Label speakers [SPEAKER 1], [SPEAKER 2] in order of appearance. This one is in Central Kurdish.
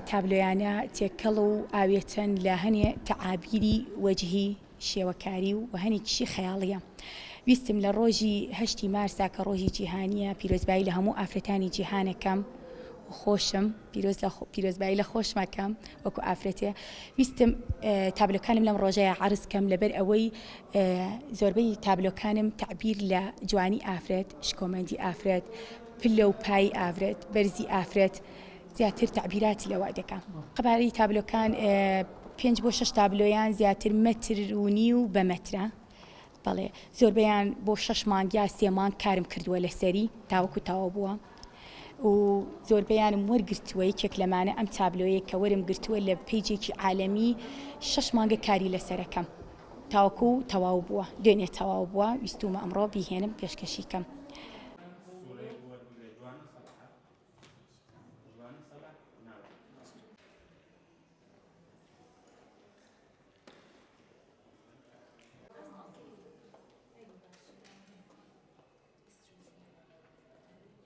[SPEAKER 1] تابلۆیانە تێکەڵ و ئاوێتەن لە هەنێ تەعابیری وەجهی شێوەکاری و هەنێکیشی خەیاڵیە. ویستم لە ڕۆژی 8 مارسا کە ڕۆژی جیهانیە پیرۆزبایی لە هەموو ئافرەتانی جیهانەکەم خۆشم پیرۆزبایی لە خۆشمەکەم وەکو ئافرەتێ ویستم تابلۆکانم لەم ڕۆژەیە عەرزکەم لەبەر ئەوەی زۆربەی تابلۆکانم تعبیر لە جوانی ئافرەت، شکۆمەندی ئافرەت، پلە و پای ئافرەت، بەرزی ئافرەت زیاتر تعبیراتی لەوا دەکەم. قەبارەی تابلۆکان 5 بۆ 6 تابلۆیان زیاتر مەتر و نیو بە مەترە. بەڵێ زۆربەیان بۆ 6 مانگ یا 3 مانگ کارم کردووە لەسەری تاوەکو تەواو بووە و زۆربەیانم وەرگرتووە یەکێک لەمانە ئەم تابلۆیە کە وەرم گرتووە لە پیجێکی عالەمی 6 مانگە کاری لەسەرەکەم تاوەکو تەواو بووە دوێنێ تەواو بووە ویستومە ئەمڕۆ بیهێنم پێشکەشیکەم.